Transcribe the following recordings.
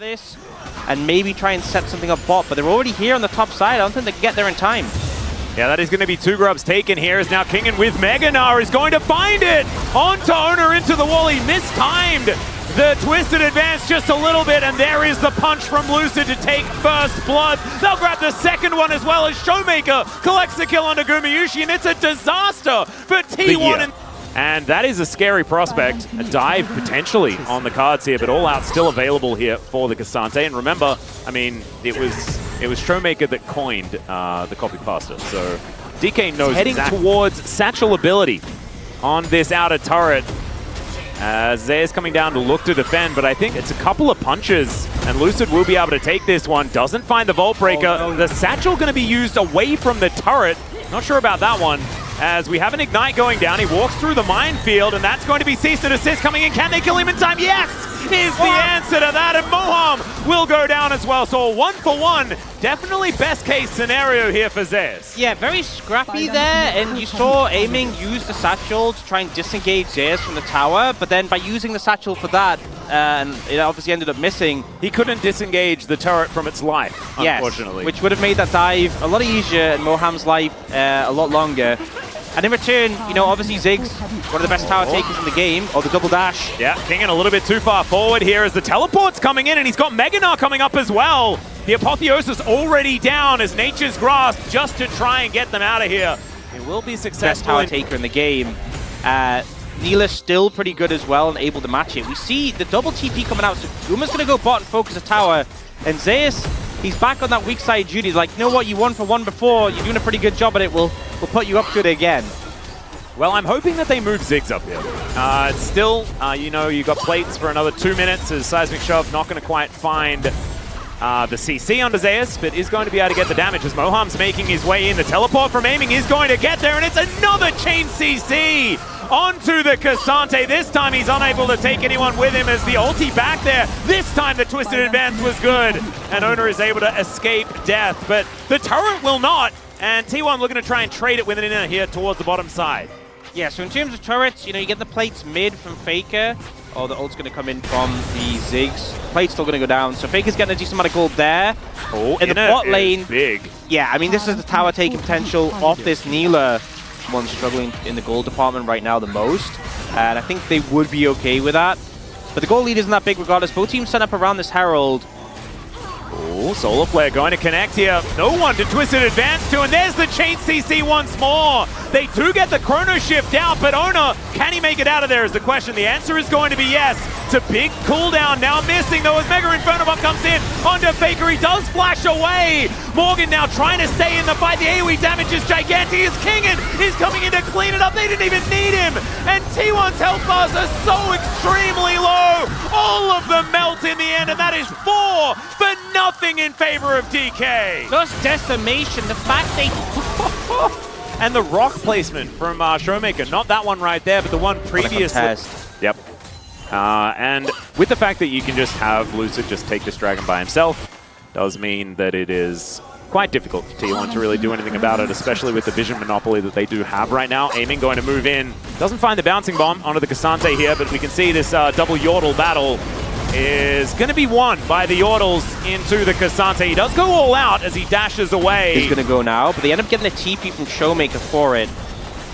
this and maybe try and set something up bot, but they're already here on the top side. I don't think they can get there in time. Yeah, that is going to be two grubs taken here. Is now Kingen with Meganar is going to find it onto Owner into the wall. He mistimed the twisted advance just a little bit, and there is the punch from Lucid to take first blood. They'll grab the second one as well as Showmaker collects the kill onto Gumayusi, and it's a disaster for T1. And that is a scary prospect. A dive potentially on the cards here, but All Out still available here for the Cassante. And remember, I mean, it was Showmaker that coined the copy pasta. So DK knows heading towards satchel ability on this outer turret. Zeus coming down to look to defend, but I think it's a couple of punches, and Lucid will be able to take this one. Doesn't find the Vault Breaker. Oh, no. The satchel going to be used away from the turret. Not sure about that one, as we have an Ignite going down. He walks through the minefield, and that's going to be cease and desist coming in. Can they kill him in time? Yes, is the answer to that, and Moham will go down as well. So a 1-for-1, definitely best case scenario here for Zeus. Yeah, very scrappy there, and you saw Aiming use the satchel to try and disengage Zeus from the tower, but then by using the satchel for that, and it obviously ended up missing. He couldn't disengage the turret from its life, unfortunately. Yes, which would have made that dive a lot easier and Moham's life a lot longer. And in return, you know, obviously Ziggs, one of the best tower takers in the game, or the double dash. Yeah, Kingen a little bit too far forward here as the teleport's coming in, and he's got Meganar coming up as well. The Apotheosis already down as Nature's Grasp just to try and get them out of here. It will be successful. Best tower taker in the game. Neela's still pretty good as well and able to match it. We see the double TP coming out, so Uma's going to go bot and focus the tower. And Zeus, he's back on that weak side duty. He's like, you know what, you 1-for-1 before, you're doing a pretty good job at it, we'll put you up to it again. Well, I'm hoping that they move Ziggs up here. It's still, you know, you got plates for another 2 minutes as Seismic Shove not going to quite find the CC under Zeus, but is going to be able to get the damage as Moham's making his way in. The teleport from Aiming is going to get there, and it's another chain CC onto the Cassante. This time he's unable to take anyone with him as the ulti back there. This time the twisted advance was good, and Owner is able to escape death, but the turret will not, and T1 looking to try and trade it with an inner here towards the bottom side. Yeah, so in terms of turrets, you know, you get the plates mid from Faker, or the ult's going to come in from the Ziggs. Plate's still going to go down, so Faker's getting a decent amount of gold there. Oh, in the bot lane, big. Yeah, I mean, this is the tower taking potential of this Neela. One struggling in the gold department right now the most, and I think they would be okay with that. But the gold lead isn't that big regardless. Both teams set up around this Herald. Oh, Solar Flare going to connect here. No one to Twisted advance to, and there's the chain CC once more. They do get the Chrono Shift out, but Owner, can he make it out of there is the question. The answer is going to be yes. It's a big cooldown now missing though as Mega Inferno Bomb comes in onto Faker. He does flash away. Morgan now trying to stay in the fight. The AoE damage is gigantic as Kingen is coming in to clean it up. They didn't even need him. And T1's health bars are so extremely low. All of them melt in the end, and that is 4 for nothing in favor of DK. Just decimation. The fact they... And the rock placement from Showmaker. Not that one right there, but the one previous. Yep. And with the fact that you can just have Lucid just take this dragon by himself, does mean that it is quite difficult for T1 to really do anything about it, especially with the vision monopoly that they do have right now. Aiming going to move in. Doesn't find the bouncing bomb onto the Cassante here, but we can see this double Yordle battle is going to be won by the Yordles into the Cassante. He does go all out as he dashes away. He's going to go now, but they end up getting a TP from Showmaker for it.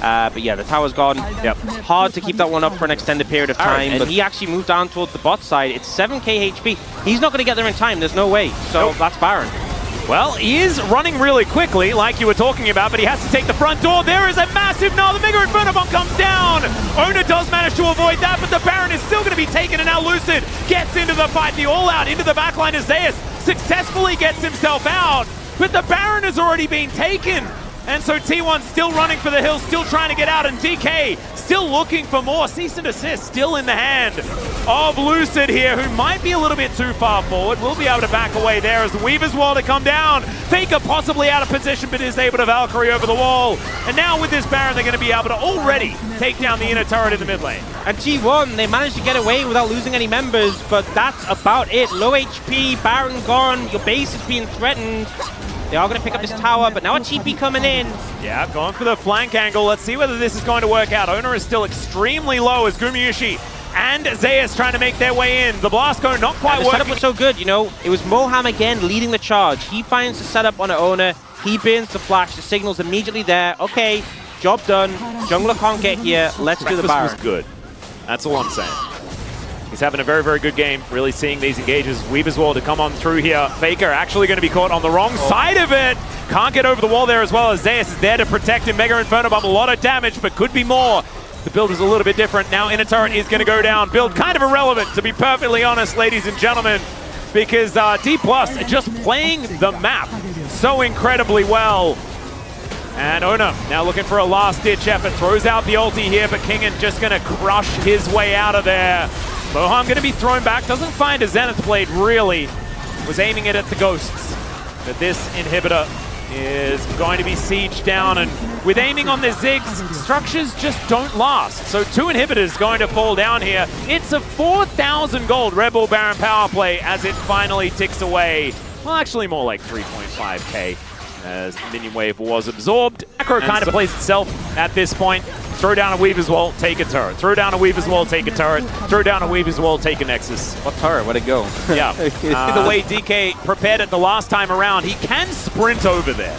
But yeah, the tower's gone. Yep. Hard to keep that one up for an extended period of time. And he actually moved down towards the bot side. It's 7k HP. He's not going to get there in time. There's no way. So that's Baron. Well, he is running really quickly, like you were talking about, but he has to take the front door. There is a massive... No, the Mega Inferno Bomb comes down. Owner does manage to avoid that, but the Baron is still going to be taken, and now Lucid gets into the fight. The all-out into the backline as Zeus successfully gets himself out, but the Baron has already been taken. And so T1 still running for the hill, still trying to get out, and DK still looking for more. Cease and desist still in the hand of Lucid here, who might be a little bit too far forward. Will be able to back away there as the Weaver's Wall to come down. Faker possibly out of position, but is able to Valkyrie over the wall. And now with this Baron, they're going to be able to already take down the inner turret in the mid lane. And T1, they managed to get away without losing any members, but that's about it. Low HP, Baron gone, your base is being threatened. They are going to pick up this tower, but now a TP coming in. Yeah, going for the flank angle. Let's see whether this is going to work out. Owner is still extremely low as Gumayusi and Zeus trying to make their way in. The blast cone not quite the working. setup was so good, you know. It was Moham again leading the charge. He finds the setup on an owner. He burns the flash. The signal's immediately there. Okay, job done. Jungler can't get here. Let's do the Baron. Was good. That's all I'm saying. He's having a very, very good game. Really seeing these engages. Weaver's Wall to come on through here. Faker actually going to be caught on the wrong side of it. Can't get over the wall there as well as Zeus is there to protect him. Mega Inferno Bomb, a lot of damage, but could be more. The build is a little bit different. Now Inner Turret is going to go down. Build kind of irrelevant, to be perfectly honest, ladies and gentlemen, because Dplus are just playing the map so incredibly well. And Ona now looking for a last-ditch effort. Throws out the ulti here, but Kingen just going to crush his way out of there. Moham going to be thrown back. Doesn't find a Zenith Blade, really. Was aiming it at the Ghosts. But this inhibitor is going to be sieged down, and with aiming on the Ziggs, structures just don't last. So 2 inhibitors going to fall down here. It's a 4,000 gold Red Bull Baron power play as it finally ticks away. Well, actually more like 3.5k as Minion Wave was absorbed. Macro kind of plays itself at this point. Throw down a Weaver's Wall, take a turret. Throw down a Weaver's Wall, take a turret. Throw down a Weaver's Wall, take a Nexus. What turret? Where'd it go? Yeah. The way DK prepared it the last time around, he can sprint over there.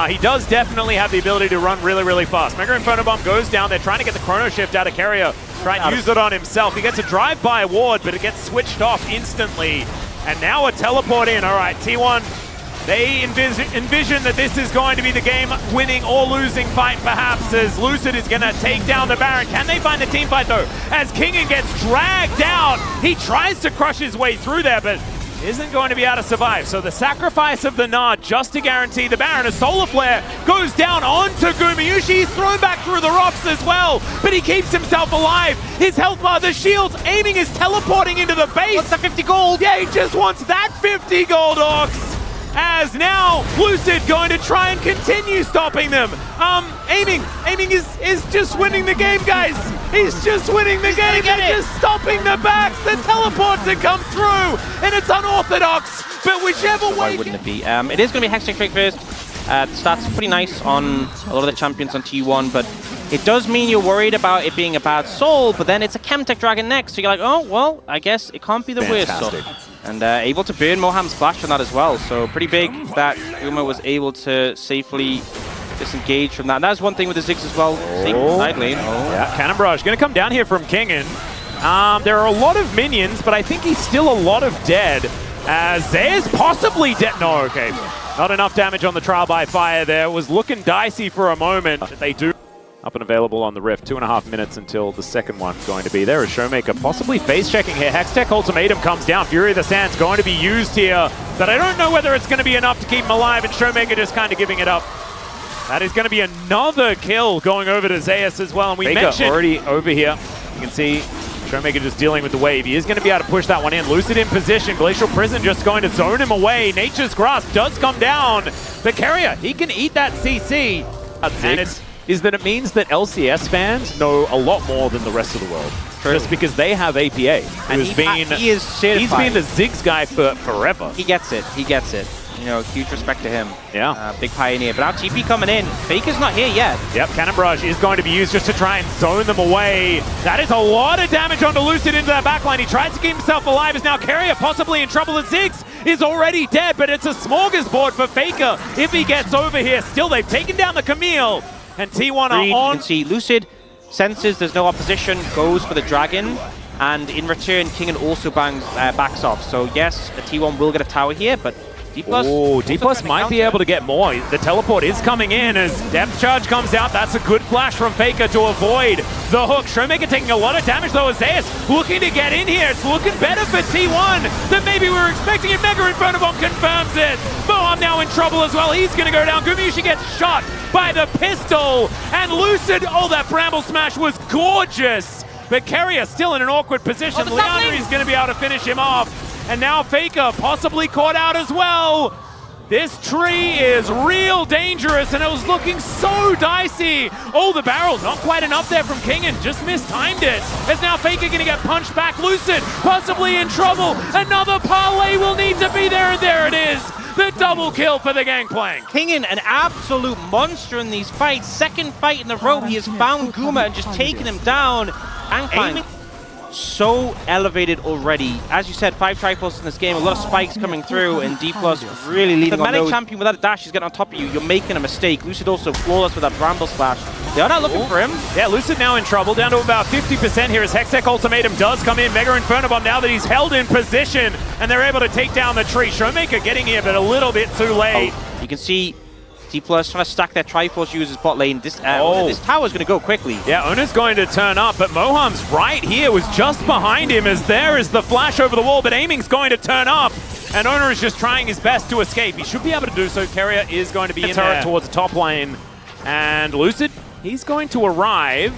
He does definitely have the ability to run really, really fast. Mega Inferno Bomb goes down. They're trying to get the Chrono Shift out of Keria. Try and use it on himself. He gets a drive-by ward, but it gets switched off instantly. And now a teleport in. All right, T1. They envision that this is going to be the game-winning or losing fight, perhaps, as Lucid is going to take down the Baron. Can they find the team fight, though? As Kingen gets dragged out, he tries to crush his way through there, but isn't going to be able to survive. So the sacrifice of the Nard just to guarantee the Baron. A Solar Flare goes down onto Gumayushi. He's thrown back through the rocks as well, but he keeps himself alive. His health bar, the shields aiming is teleporting into the base. What's the 50 gold? Yeah, he just wants that 50 gold, Orcs. As now Lucid going to try and continue stopping them. Aiming is just winning the game, guys. He's just winning the game. They're just stopping the backs. The teleport to come through, and it's unorthodox. But whichever way, why wouldn't it be? It is going to be Hextech Trick first. The stats pretty nice on a lot of the champions on T1, but it does mean you're worried about it being a bad soul. But then it's a Chemtech Dragon next, so you're like, oh well, I guess it can't be the worst. So. And able to burn Moham's flash on that as well. So pretty big that Uma was able to safely disengage from that. And that's one thing with the Ziggs as well. Side lane. Yeah, Cannon Barrage going to come down here from Kingen. There are a lot of minions, but I think he's still a lot of dead. As Zeus possibly dead. No, okay. Not enough damage on the trial by fire there. It was looking dicey for a moment. They do. Up and available on the Rift. 2.5 minutes until the second one's going to be there. As Showmaker possibly face checking here. Hextech Ultimatum comes down. Fury of the Sands going to be used here. But I don't know whether it's going to be enough to keep him alive. And Showmaker just kind of giving it up. That is going to be another kill going over to Zeus as well. And we mentioned already over here. You can see Showmaker just dealing with the wave. He is going to be able to push that one in. Lucid in position. Glacial Prison just going to zone him away. Nature's Grasp does come down. But Keria, he can eat that CC. And it's is that it means that LCS fans know a lot more than the rest of the world. True. Just because they have APA, and he's been the Ziggs guy for forever. He gets it. He gets it. You know, huge respect to him. Yeah. Big pioneer. But now TP coming in. Faker's not here yet. Yep, Cannon Barrage is going to be used just to try and zone them away. That is a lot of damage onto Lucid into that backline. He tries to keep himself alive. Is now Keria possibly in trouble. As Ziggs is already dead, but it's a smorgasbord for Faker if he gets over here. Still, they've taken down the Camille. And T1 are on. You can see Lucid senses there's no opposition, goes for the Dragon, and in return, Kingen also backs off. So yes, the T1 will get a tower here, but Dplus... Oh, Dplus might be able to get more. The teleport is coming in as Depth Charge comes out. That's a good flash from Faker to avoid the hook. Showmaker taking a lot of damage though as Zeus looking to get in here. It's looking better for T1 than maybe we were expecting, and Mega Inferno Bomb confirms it. Moham now in trouble as well. He's going to go down. Gumayushi gets shot by the pistol, and Lucid, oh, that Bramble Smash was gorgeous. But Keria still in an awkward position. Leandri's going to be able to finish him off. And now Faker possibly caught out as well. This tree is real dangerous, and it was looking so dicey. Oh, the barrel, not quite enough there from Kingen, just mistimed it. As now Faker going to get punched back. Lucid possibly in trouble. Another parlay will need to be there, and there it is. The double kill for the Gangplank. Kingen, an absolute monster in these fights. Second fight in a row, he has found Guma and just taken him down. Gangplank. so elevated already. As you said, 5 triples in this game, a lot of spikes coming through, and Dplus really leading on those. The melee champion without a dash is getting on top of you. You're making a mistake. Lucid also flawless with that Bramble Slash. They're not looking for him. Yeah, Lucid now in trouble, down to about 50% here as Hextech Ultimatum does come in. Mega Inferno Bomb now that he's held in position, and they're able to take down the tree. Showmaker getting here, but a little bit too late. Oh, you can see Dplus trying to stack their Triforce users bot lane. This tower's going to go quickly. Yeah, Ona's going to turn up, but Moham's right here, was just behind him as there is the flash over the wall, but Aiming's going to turn up. And Ona is just trying his best to escape. He should be able to do so. Keria is going to be in there towards the top lane. And Lucid, he's going to arrive.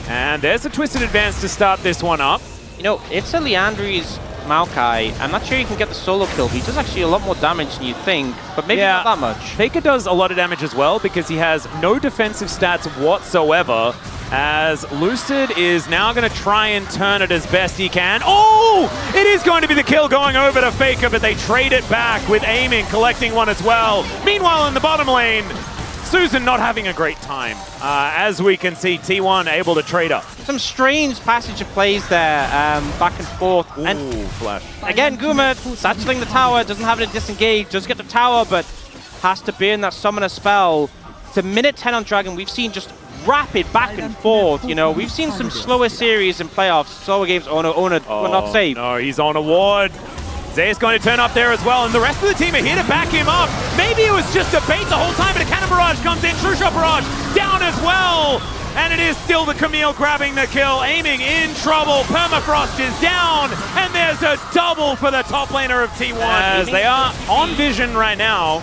And there's a Twisted Advance to start this one up. You know, it's a Leandri's Maokai. I'm not sure you can get the solo kill. He does actually a lot more damage than you think, but maybe not that much. Faker does a lot of damage as well because he has no defensive stats whatsoever, as Lucid is now going to try and turn it as best he can. Oh! It is going to be the kill going over to Faker, but they trade it back with Aiming collecting one as well. Meanwhile, in the bottom lane, Susan not having a great time. As we can see, T1 able to trade up. Some strange passage of plays there, back and forth. Ooh, and flash. Again, Guma satcheling the tower, doesn't have it to disengage, does get the tower, but has to burn that summoner spell. It's a minute 10 on Dragon. We've seen just rapid back and forth, you know. We've seen some slower series in playoffs, slower games. Ona will not save. No, he's on a ward. Zay's going to turn up there as well, and the rest of the team are here to back him up. Maybe it was just a bait the whole time, but a Cannon Barrage comes in. True Shot Barrage down as well. And it is still the Camille grabbing the kill. Aiming in trouble. Permafrost is down, and there's a double for the top laner of T1. As they are on vision right now.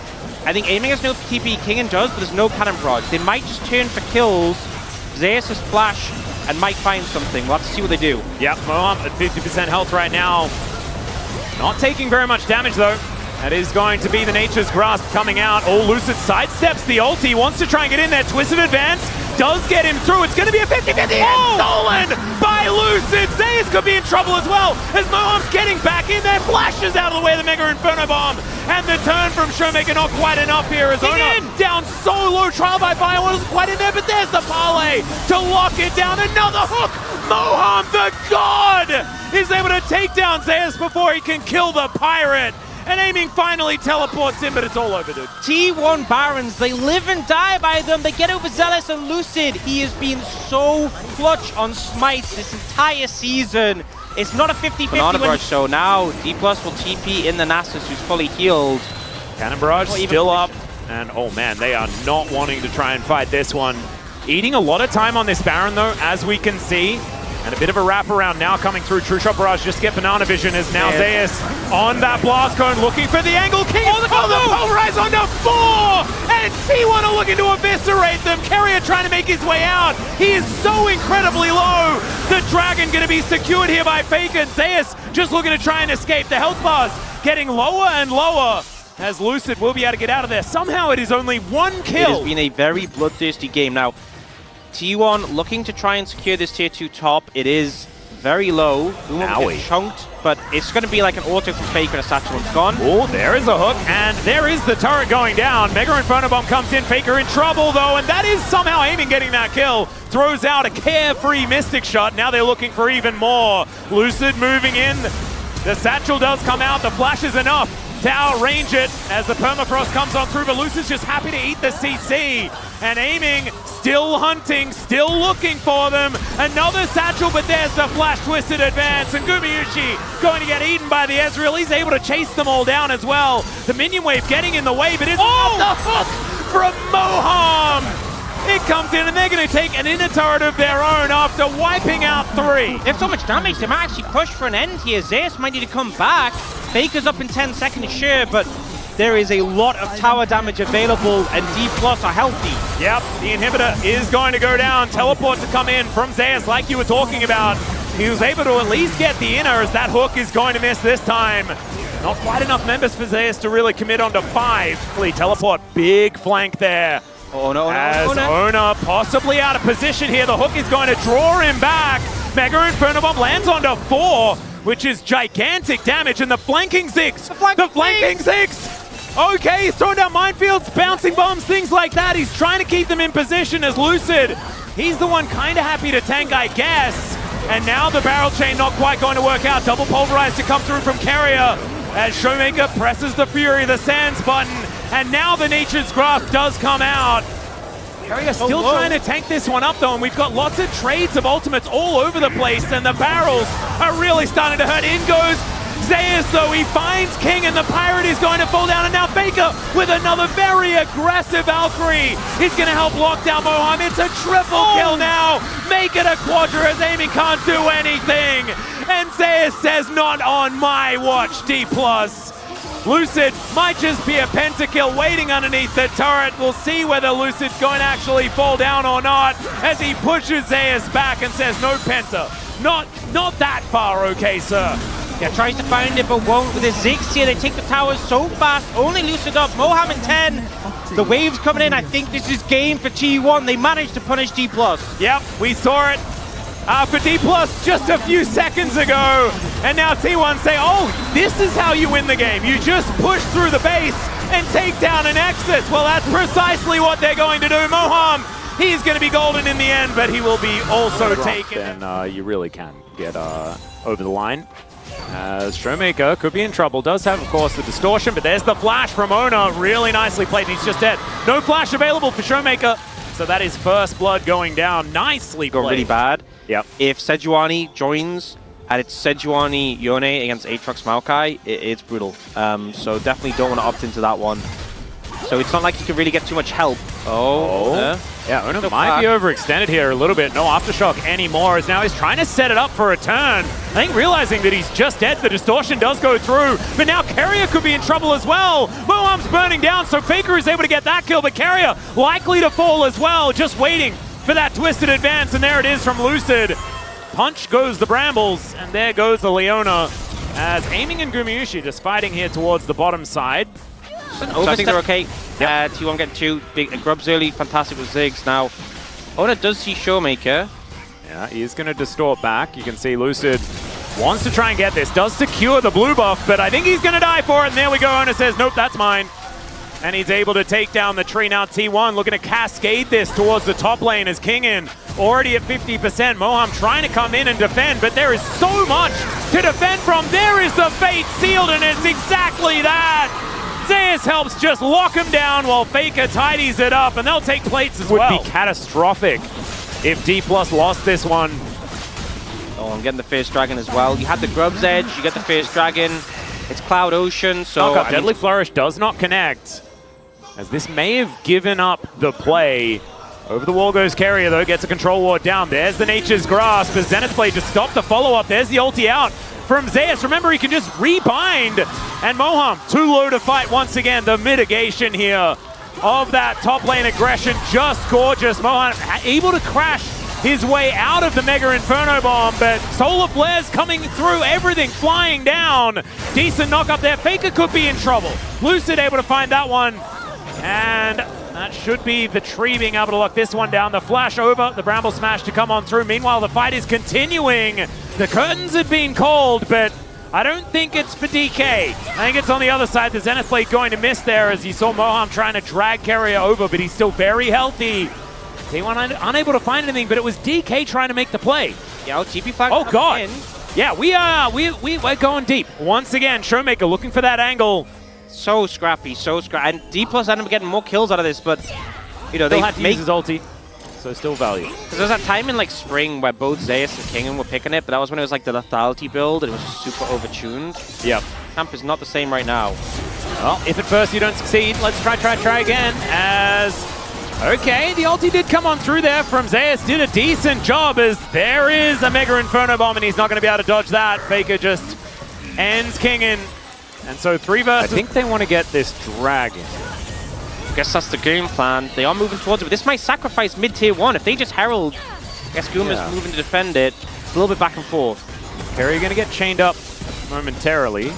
I think Aiming has no TP, King does, but there's no Cannon Barrage. They might just turn for kills. Zeus has flash and might find something. We'll have to see what they do. Yep, Moham at 50% health right now. Not taking very much damage though. That is going to be the Nature's Grasp coming out. Oh, Lucid sidesteps the ulti, wants to try and get in there. Twisted Advance does get him through. It's going to be a 50-50 stolen by Lucid. Zeus could be in trouble as well as Moham's getting back in there. Flashes out of the way of the Mega Inferno Bomb. And the turn from Showmaker not quite enough here as Ona down so low. Trial by fire wasn't quite in there, but there's the parlay to lock it down. Another hook. Moham, the god, is able to take down Zeus before he can kill the pirate. And Aiming finally teleports in, but it's all over, dude. T1 Barons, they live and die by them. They get overzealous and Lucid. He has been so clutch on smites this entire season. It's not a 50-50. Banana Barrage, so now Dplus will TP in the Nasus, who's fully healed. Cannon Barrage still up. And oh man, they are not wanting to try and fight this one. Eating a lot of time on this Baron though, as we can see. And a bit of a wraparound now coming through. True Shot Barrage just get Banana Vision as now Zeus on that Blast Cone looking for the angle. King the Pulverize onto 4! And T1 are looking to eviscerate them. Keria trying to make his way out. He is so incredibly low. The Dragon going to be secured here by Faker. Zeus just looking to try and escape. The health bars getting lower and lower as Lucid will be able to get out of there. Somehow it is only one kill. It has been a very bloodthirsty game. Now, T1 looking to try and secure this tier 2 top. It is very low. It's chunked, but it's going to be like an auto from Faker and a satchel. It's gone. Oh, there is a hook, and there is the turret going down. Mega Inferno Bomb comes in. Faker in trouble, though, and that is somehow Aiming getting that kill. Throws out a carefree Mystic Shot. Now they're looking for even more. Lucid moving in. The satchel does come out. The flash is enough to outrange it as the permafrost comes on through, but Lucid's just happy to eat the CC. And Aiming, still hunting, still looking for them. Another satchel, but there's the flash Twisted Advance. And Gumayushi going to get eaten by the Ezreal. He's able to chase them all down as well. The minion wave getting in the way, but it's the hook from Moham. It comes in, and they're going to take an inner turret of their own after wiping out 3. They have so much damage, they might actually push for an end here. Zeus might need to come back. Faker's up in 10 seconds, sure, but there is a lot of tower damage available, and Dplus are healthy. Yep, the inhibitor is going to go down. Teleport to come in from Zeus, like you were talking about. He was able to at least get the inner, as that hook is going to miss this time. Not quite enough members for Zeus to really commit onto 5. Please teleport, big flank there. Oh no, as Ona possibly out of position here. The hook is going to draw him back. Mega Inferno Bomb lands onto 4, which is gigantic damage. And the flanking Ziggs. The flanking Ziggs. Okay, he's throwing down minefields, bouncing bombs, things like that. He's trying to keep them in position as Lucid. He's the one kind of happy to tank, I guess. And now the barrel chain not quite going to work out. Double pulverize to come through from Carrier as Showmaker presses the Fury, the Sands button. And now the Nature's Grasp does come out. Carrier still trying to tank this one up though, and we've got lots of trades of ultimates all over the place, and the barrels are really starting to hurt. In goes Zeus though, he finds King, and the Pirate is going to fall down, and now Faker with another very aggressive Valkyrie is going to help lock down Moham. It's a triple kill now, make it a quadra as Aiming can't do anything, and Zeus says not on my watch, Dplus. Lucid might just be a pentakill waiting underneath the turret. We'll see whether Lucid's going to actually fall down or not as he pushes Zeus back and says no penta. Not that far, okay, sir. Yeah, tries to find it but won't with the Ziggs here. They take the towers so fast, only Lucid up. Moham in 10. The waves coming in. I think this is game for T1. They managed to punish Dplus. Yep, we saw it for Dplus just a few seconds ago. And now T1 say, oh, this is how you win the game. You just push through the base and take down an Nexus. Well, that's precisely what they're going to do. Moham, he's going to be golden in the end, but he will be also taken. Then you really can get over the line. As Showmaker could be in trouble. Does have, of course, the distortion, but there's the flash from Ona. Really nicely played. He's just dead. No flash available for Showmaker. So that is first blood going down. Nicely played. Got really bad. Yep. If Sejuani joins and it's Sejuani Yone against Aatrox Maokai, it's brutal. So definitely don't want to opt into that one. So it's not like you can really get too much help. Yeah, Ona might be overextended here a little bit. No Aftershock anymore, as now he's trying to set it up for a turn. I think realizing that he's just dead, the distortion does go through, but now Carrier could be in trouble as well. Moham's burning down, so Faker is able to get that kill, but Carrier likely to fall as well, just waiting for that twisted advance, and there it is from Lucid. Punch goes the Brambles, and there goes the Leona, as Aiming and Gumayushi just fighting here towards the bottom side. So I think they're okay. Yep. T1 getting 2. Big grubs early, fantastic with Ziggs. Now, Ona does see Showmaker. Yeah, he's going to distort back. You can see Lucid wants to try and get this. Does secure the blue buff, but I think he's going to die for it. And there we go. Ona says, nope, that's mine. And he's able to take down the tree. Now T1 looking to cascade this towards the top lane as Kingin already at 50%. Moham trying to come in and defend, but there is so much to defend from. There is the fate sealed, and it's exactly that. Zeus helps just lock him down while Faker tidies it up, and they'll take plates as well. Would be catastrophic if Dplus lost this one. Oh, I'm getting the Fierce Dragon as well. You had the Grub's Edge, you get the Fierce Dragon. It's Cloud Ocean, so... Deadly Flourish does not connect, as this may have given up the play. Over the wall goes Carrier, though, gets a control ward down. There's the Nature's Grasp, as Zenith Blade just stopped the follow-up. There's the ulti out from Zeus. Remember, he can just rebind. And Moham, too low to fight once again. The mitigation here of that top lane aggression, just gorgeous. Moham able to crash his way out of the Mega Inferno Bomb, but Solar Flares coming through, everything flying down. Decent knock up there. Faker could be in trouble. Lucid able to find that one. And that should be the tree being able to lock this one down. The flash over, the Bramble Smash to come on through. Meanwhile, the fight is continuing. The curtains have been called, but I don't think it's for DK. I think it's on the other side. The Zenith Blade going to miss there, as you saw Moham trying to drag Carrier over, but he's still very healthy. T1 unable to find anything, but it was DK trying to make the play. Yeah, TP flag. Oh God. In. Yeah, we're going deep. Once again, Showmaker looking for that angle. So scrappy, so scrappy. And Dplus ended up getting more kills out of this, but you know, they had to use his ulti, so still value. Because there was that time in like spring where both Zeus and Kingin were picking it, but that was when it was like the lethality build and it was super overtuned. Yep. Camp is not the same right now. Well, if at first you don't succeed, let's try again. As okay, the ulti did come on through there from Zeus, did a decent job, as there is a Mega Inferno Bomb and he's not going to be able to dodge that. Faker just ends Kingin. And so 3 versus... I think they want to get this dragon. I guess that's the game plan. They are moving towards it, but this might sacrifice mid-tier 1. If they just Herald, I guess Guma's moving to defend it. It's a little bit back and forth. Carrier going to get chained up momentarily.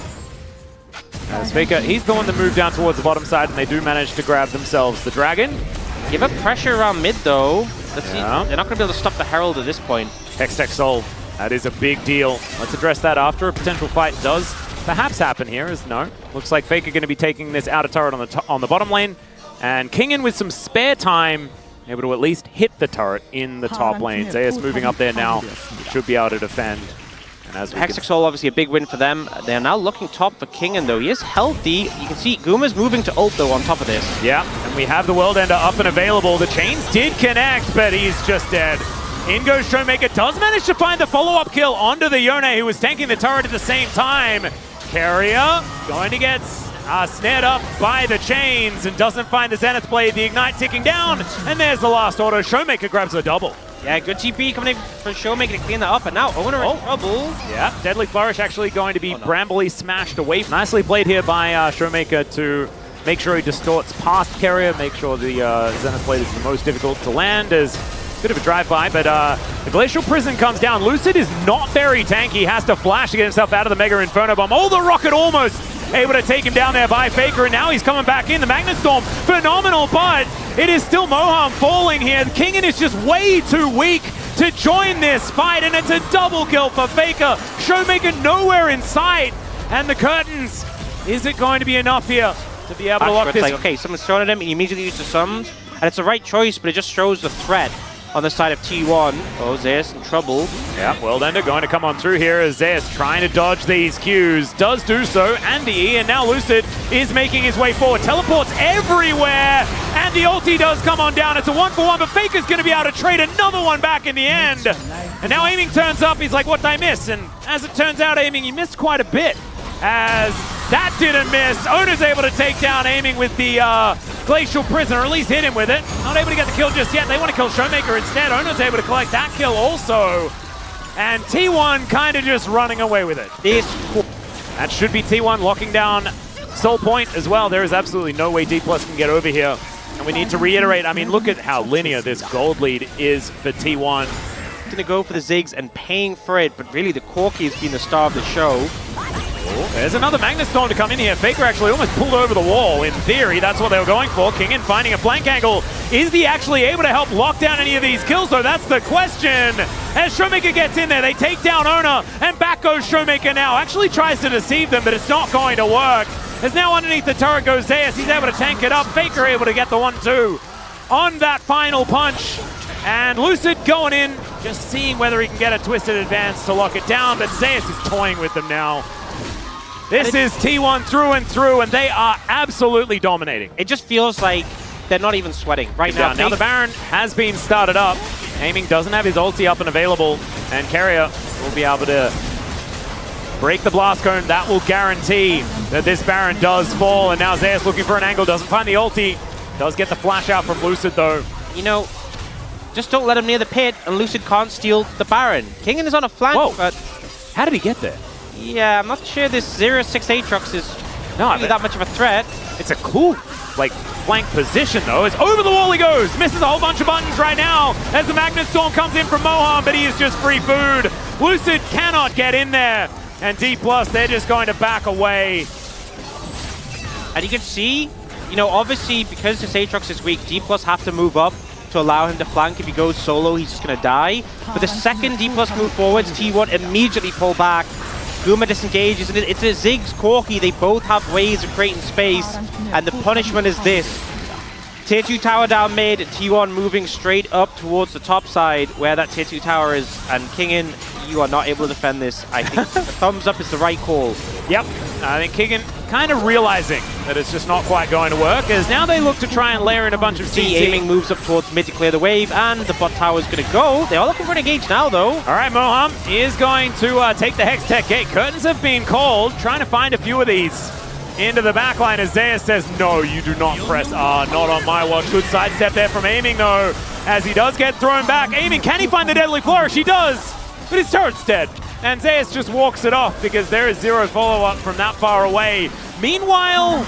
As Faker, he's the one that moved down towards the bottom side, and they do manage to grab themselves the dragon. Give up pressure around mid, though. Let's see. They're not going to be able to stop the Herald at this point. Hextech Soul. That is a big deal. Let's address that after a potential fight does perhaps happen here, as no. Looks like Faker going to be taking this outer turret on the bottom lane. And Kingin with some spare time able to at least hit the turret in the top lane. Zeus moving up there now, should be able to defend. And as we Hextech Soul, obviously a big win for them. They're now looking top for Kingen, though. He is healthy. You can see Guma's moving to ult, though, on top of this. Yeah, and we have the World Ender up and available. The chains did connect, but he's just dead. In goes Showmaker, does manage to find the follow-up kill onto the Yone, who was tanking the turret at the same time. Carrier going to get snared up by the chains and doesn't find the Zenith blade. The Ignite ticking down, and there's the last auto. Showmaker grabs the double. Yeah, good TP coming in for Showmaker to clean that up, and now Owner in trouble. Yeah, Deadly Flourish actually going to be Brambly smashed away. Nicely played here by Showmaker to make sure he distorts past Carrier, make sure the Zenith blade is the most difficult to land as bit of a drive-by, but the Glacial Prison comes down. Lucid is not very tanky, has to flash to get himself out of the Mega Inferno Bomb. Oh, the Rocket almost able to take him down there by Faker, and now he's coming back in. The Magnet Storm, phenomenal, but it is still Moham falling here. Kingen is just way too weak to join this fight, and it's a double kill for Faker. Showmaker nowhere in sight, and the curtains. Is it going to be enough here to be able to lock this? Like, okay, someone's thrown at him, he immediately uses summons, and it's the right choice, but it just shows the threat on the side of T1. Oh, Zeus in trouble. Yeah, World Ender going to come on through here as Zeus trying to dodge these Qs. Does do so, and the E, and now Lucid is making his way forward. Teleports everywhere, and the ulti does come on down. It's a 1-for-1, but Faker's going to be able to trade another one back in the end. And now Aiming turns up. He's like, what did I miss? And as it turns out, Aiming, he missed quite a bit. As that didn't miss. Ona's able to take down Aiming with the Glacial Prison, or at least hit him with it. Not able to get the kill just yet. They want to kill Showmaker instead. Ona's able to collect that kill also. And T1 kind of just running away with it. That should be T1 locking down Soul Point as well. There is absolutely no way Dplus can get over here. And we need to reiterate, I mean, look at how linear this gold lead is for T1. Going to go for the Ziggs and paying for it, but really the Corki has been the star of the show. There's another Magnet Storm to come in here. Faker actually almost pulled over the wall. In theory, that's what they were going for. Kingen finding a flank angle. Is he actually able to help lock down any of these kills, though? That's the question. As Showmaker gets in there, they take down Ona, and back goes Showmaker now. Actually tries to deceive them, but it's not going to work. As now underneath the turret goes Zeus. He's able to tank it up. Faker able to get the 1-2 on that final punch. And Lucid going in, just seeing whether he can get a twisted advance to lock it down, but Zeus is toying with them now. This is T1 through and through, and they are absolutely dominating. It just feels like they're not even sweating right now. Now the Baron has been started up. Aiming doesn't have his ulti up and available, and Carrier will be able to break the blast cone. That will guarantee that this Baron does fall, and now Zeus looking for an angle, doesn't find the ulti. Does get the flash out from Lucid, though. You know, just don't let him near the pit, and Lucid can't steal the Baron. Kingen is on a flank, Whoa. but How did he get there? yeah, I'm not sure this 0-6 Aatrox is really that much of a threat. It's a cool, like, flank position, though. As over the wall he goes. Misses a whole bunch of buttons right now as the Magnet Storm comes in from Moham, but he is just free food. Lucid cannot get in there. And Dplus, they're just going to back away. And you can see, you know, obviously, because this Aatrox is weak, Dplus have to move up to allow him to flank. If he goes solo, he's just going to die. But the second Dplus move forwards, T1 immediately pull back. Guma disengages, and it's a Ziggs Corki. They both have ways of creating space, and the punishment is this. Tier 2 tower down mid, T1 moving straight up towards the top side where that Tier 2 tower is, and Kingen, you are not able to defend this. I think the thumbs up is the right call. Yep, I think Kingen kind of realizing that it's just not quite going to work, as now they look to try and layer in a bunch of CC. Aiming moves up towards mid to clear the wave, and the bot tower is going to go. They are looking for an engage now, though. All right, Moham is going to take the Hextech gate. Curtains have been called, trying to find a few of these into the backline as Zeus says, no, you do not press R, not on my watch. Good sidestep there from Aiming, though, as he does get thrown back. Aiming, can he find the Deadly Flourish? He does, but his turret's dead. And Zeus just walks it off because there is zero follow-up from that far away. Meanwhile,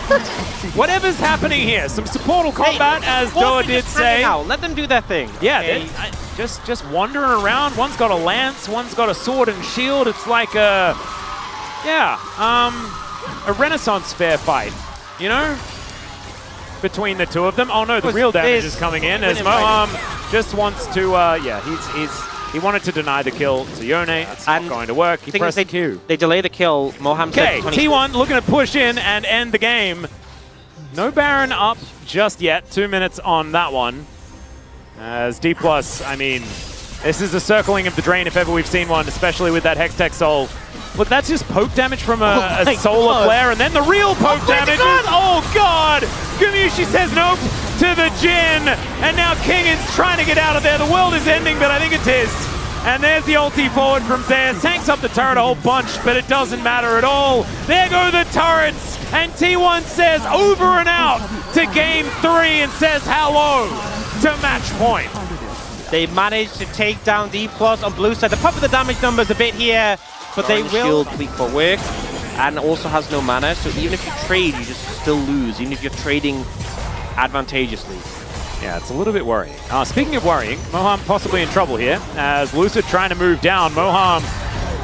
whatever's happening here, some supportal combat, as Doa did say. Let them do their thing. Yeah, okay. just wandering around. One's got a lance, one's got a sword and shield. It's like a Renaissance fair fight, you know, between the two of them. Oh no, the real damage is coming in as Moham just wants to, he wanted to deny the kill to Yone. It's not going to work. He pressed the Q. They delay the kill. Moham okay, T1 looking to push in and end the game. No Baron up just yet. 2 minutes on that one. As Dplus, I mean, this is a circling of the drain if ever we've seen one, especially with that Hextech Soul. Look, that's just poke damage from a solar flare, and then the real poke damage is, oh god! Gumayusi says nope to the Jin, and now Kingan's trying to get out of there. The world is ending, but I think it's his. And there's the ulti forward from Zeus. Tanks up the turret a whole bunch, but it doesn't matter at all. There go the turrets, and T1 says over and out to game 3 and says hello to match point. They managed to take down Dplus on blue side. The pop of the damage numbers a bit here, but they will shield fleet for work, and also has no mana, so even if you trade, you just still lose, even if you're trading advantageously. Yeah, it's a little bit worrying. Speaking of worrying, Moham possibly in trouble here, as Lucid trying to move down. Moham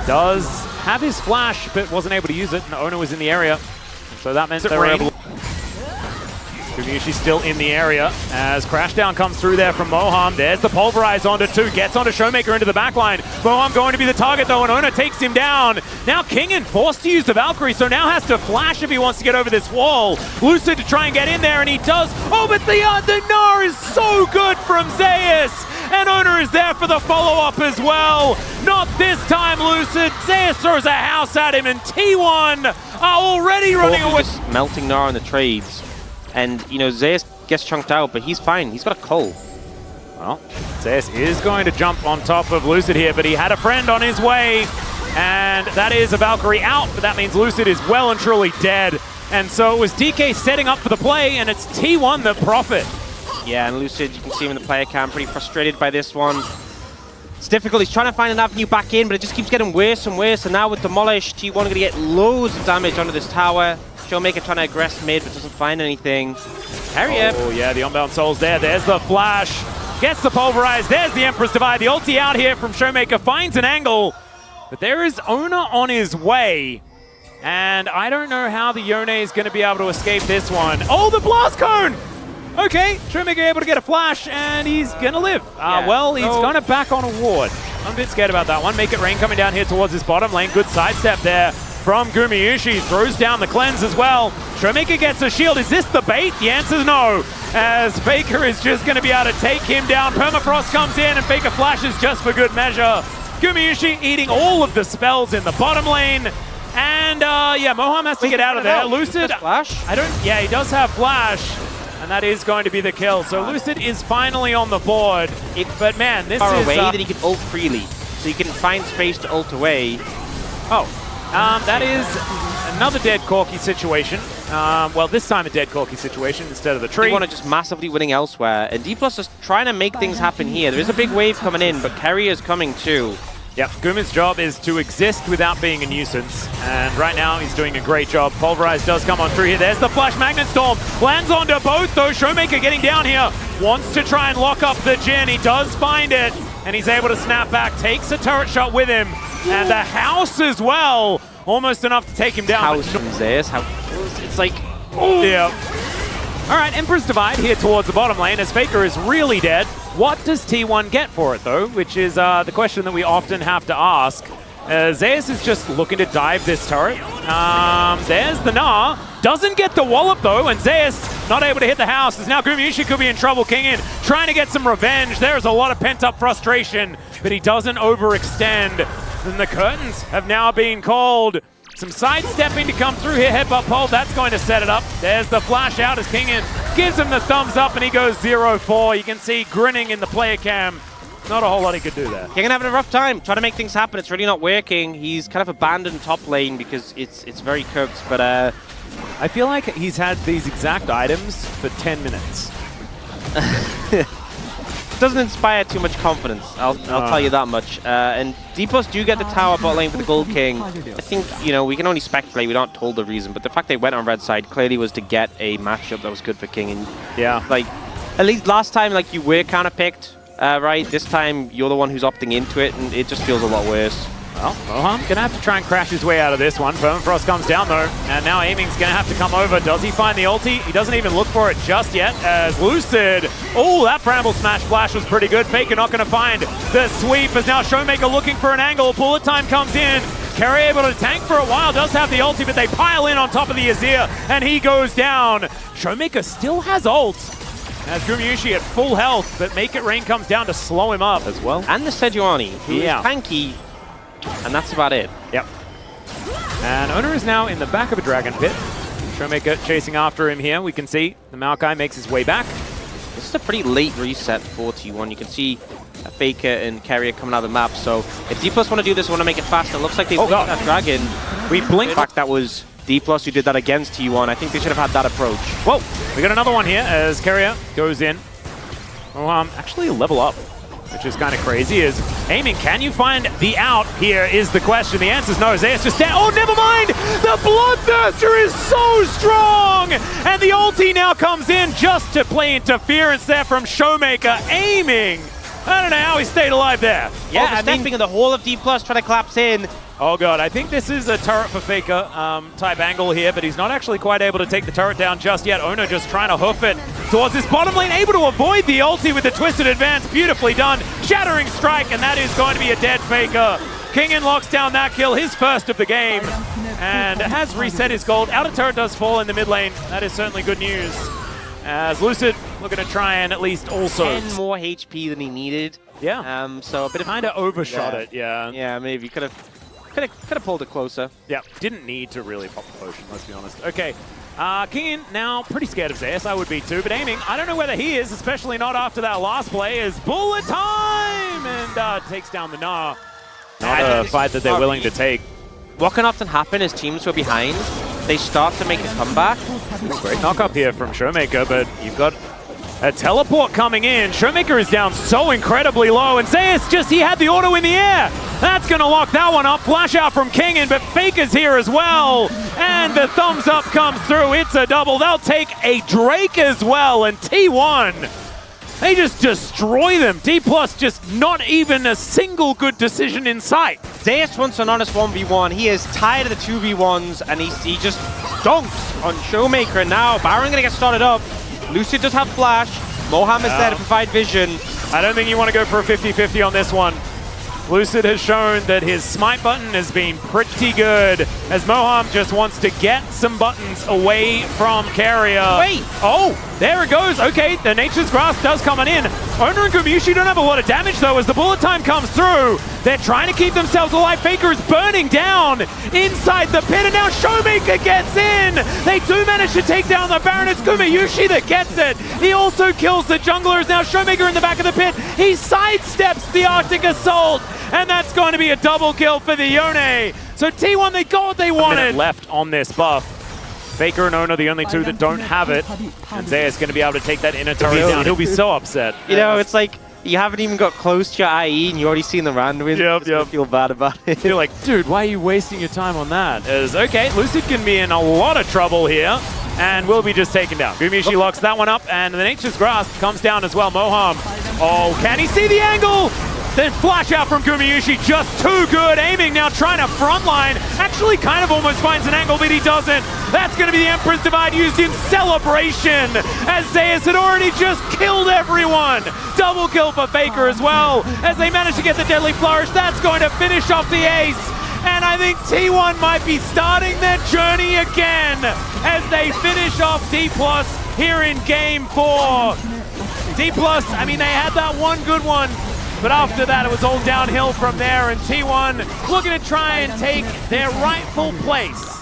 does have his flash, but wasn't able to use it, and the owner was in the area, so that meant they were able. Gumayusi still in the area as Crashdown comes through there from Moham. There's the Pulverize onto 2, gets onto Showmaker into the backline. Moham going to be the target though, and Ona takes him down. Now Kingan forced to use the Valkyrie, so now has to flash if he wants to get over this wall. Lucid to try and get in there, and he does. Oh, but the Gnar is so good from Zeus! And Ona is there for the follow-up as well. Not this time, Lucid. Zeus throws a house at him, and T1 are already running away. Just melting Gnar on the trades. And, you know, Zeus gets chunked out, but he's fine. He's got a Cull. Well, Zeus is going to jump on top of Lucid here, but he had a friend on his way. And that is a Valkyrie out, but that means Lucid is well and truly dead. And so it was DK setting up for the play, and it's T1 the profit. Yeah, and Lucid, you can see him in the player cam, pretty frustrated by this one. It's difficult. He's trying to find an avenue back in, but it just keeps getting worse and worse. And now with Demolish, T1 going to get loads of damage onto this tower. Showmaker trying to aggress mid, but doesn't find anything. Carrier. Oh, yeah, the Unbound Soul's there. There's the flash. Gets the Pulverize. There's the Emperor's Divide. The ulti out here from Showmaker finds an angle. But there is Ona on his way. And I don't know how the Yone is going to be able to escape this one. Oh, the Blast Cone! Okay, Showmaker able to get a flash, and he's going to live. Well, he's going to back on a ward. I'm a bit scared about that one. Make It Rain coming down here towards his bottom lane. Good sidestep there from Gumayusi. Throws down the cleanse as well. Showmaker gets a shield. Is this the bait? The answer is no, as Faker is just going to be able to take him down. Permafrost comes in, and Faker flashes just for good measure. Gumayusi eating all of the spells in the bottom lane. And yeah, Moham has to get out of there. Lucid, flash? Yeah, he does have flash. And that is going to be the kill. So Lucid is finally on the board. But man, this is away that he can ult freely, so he can find space to ult away. That is another dead Corki situation. Well, this time a dead Corki situation instead of the tree. They want to just massively winning elsewhere, and Dplus is trying to make things happen here. There is a big wave coming in, but Carrier is coming too. Yep, Guma's job is to exist without being a nuisance, and right now he's doing a great job. Pulverize does come on through here. There's the Flash Magnet Storm. Lands onto both, though. Showmaker getting down here. Wants to try and lock up the Jin. He does find it, and he's able to snap back. Takes a turret shot with him, and the house as well. Almost enough to take him down. House from Zeus. It's like... Oh. Yeah. All right, Emperor's Divide here towards the bottom lane as Faker is really dead. What does T1 get for it, though? Which is the question that we often have to ask. Zeus is just looking to dive this turret. There's the Gnar. Doesn't get the wallop, though, and Zeus not able to hit the house. As now Gumayusi could be in trouble. Kingan trying to get some revenge. There's a lot of pent-up frustration, but he doesn't overextend. And the curtains have now been called. Some sidestepping to come through here. Headbutt pole, that's going to set it up. There's the flash out as Kingan gives him the thumbs up, and he goes 0-4. You can see grinning in the player cam. Not a whole lot he could do there. Kingan having a rough time, trying to make things happen. It's really not working. He's kind of abandoned top lane because it's very cooked, but I feel like he's had these exact items for 10 minutes. Doesn't inspire too much confidence, I'll tell you that much. And Dplus do get the tower bot lane for the Gold King. I think, you know, we can only speculate, we're not told the reason, but the fact they went on red side clearly was to get a matchup that was good for King. And yeah, like, at least last time, like, you were counter-picked, right? This time, you're the one who's opting into it, and it just feels a lot worse. Well, Moham gonna have to try and crash his way out of this one. Permafrost comes down though, and now Aiming's gonna have to come over. Does he find the ulti? He doesn't even look for it just yet as Lucid. Oh, that Bramble Smash Flash was pretty good. Faker not gonna find the sweep as now Showmaker looking for an angle. Bullet time comes in. Carry able to tank for a while, does have the ulti, but they pile in on top of the Azir, and he goes down. Showmaker still has ult. As Gumayusi at full health, but Make It Rain comes down to slow him up as well. And the Sejuani, who is tanky, and that's about it. Yep. And Owner is now in the back of a Dragon Pit. Showmaker chasing after him here. We can see the Maokai makes his way back. This is a pretty late reset for T1. You can see Faker and Carrier coming out of the map. So if Dplus want to do this, want to make it faster. It looks like they got that Dragon. We blinked. In fact, that was Dplus who did that against T1. I think they should have had that approach. Whoa, we got another one here as Carrier goes in. Actually level up, which is kind of crazy. Is aiming, can you find the out here is the question. The answer is no. Zeus just down. Oh, never mind. The Bloodthirster is so strong. And the ulti now comes in just to play interference there from Showmaker. Aiming. I don't know how he stayed alive there. Yeah, stepping in the whole of Dplus, trying to collapse in. Oh god, I think this is a turret for Faker type angle here, but he's not actually quite able to take the turret down just yet. Ono just trying to hoof it towards his bottom lane, able to avoid the ulti with the twisted advance. Beautifully done. Shattering strike, and that is going to be a dead Faker. Kingen locks down that kill, his first of the game, and has reset his gold. Outer turret does fall in the mid lane. That is certainly good news. As Lucid looking to try and at least also 10 more HP than he needed. Yeah. So a bit of kind of overshot it. Yeah. Yeah, maybe could have pulled it closer. Yeah. Didn't need to really pop the potion. Let's be honest. Okay. Kingen now pretty scared of Zeus. I would be too, but aiming. I don't know whether he is, especially not after that last play. Is bullet time and takes down the Gnar. Not a fight that they're willing to take. What can often happen is teams who are behind, they start to make a comeback. Great knock up here from Showmaker, but you've got a teleport coming in. Showmaker is down so incredibly low, and Zeus he had the auto in the air. That's going to lock that one up. Flash out from Kingen, but Faker's here as well. And the thumbs up comes through. It's a double. They'll take a Drake as well, and T1. They just destroy them. Dplus just not even a single good decision in sight. Zeus wants an honest 1v1. He is tired of the 2v1s, and he just dunks on Showmaker. And now Baron going to get started up. Lucid does have flash. Moham is there to provide vision. I don't think you want to go for a 50-50 on this one. Lucid has shown that his smite button has been pretty good, as Moham just wants to get some buttons away from Carrier. Wait! Oh, there it goes. Okay, the Nature's Grasp does come on in. Owner and Gumayusi don't have a lot of damage though as the bullet time comes through. They're trying to keep themselves alive. Faker is burning down inside the pit, and now Showmaker gets in. They do manage to take down the Baron. It's Gumayusi that gets it. He also kills the junglers. Now Showmaker in the back of the pit. He sidesteps the Arctic Assault, and that's going to be a double kill for the Yone. So T1, they got what they wanted. A minute left on this buff. Faker and Ono the only two that don't have it. And Zeus going to be able to take that inner turret down. He'll be so upset. You know, it's like you haven't even got close to your IE and you already seen the random. Yep. I feel bad about it. You're like, dude, why are you wasting your time on that? Okay, Lucid can be in a lot of trouble here. And will be just taken down. Gumayusi locks that one up, and the Nature's Grasp comes down as well. Moham. Oh, can he see the angle? Then flash out from Gumayusi, just too good. Aiming now, trying to frontline. Actually kind of almost finds an angle, but he doesn't. That's going to be the Emperor's Divide used in celebration, as Zeus had already just killed everyone. Double kill for Faker as well, as they manage to get the Deadly Flourish. That's going to finish off the ace. And I think T1 might be starting their journey again as they finish off Dplus here in Game 4. Dplus, I mean, they had that one good one, but after that it was all downhill from there, and T1 looking to try and take their rightful place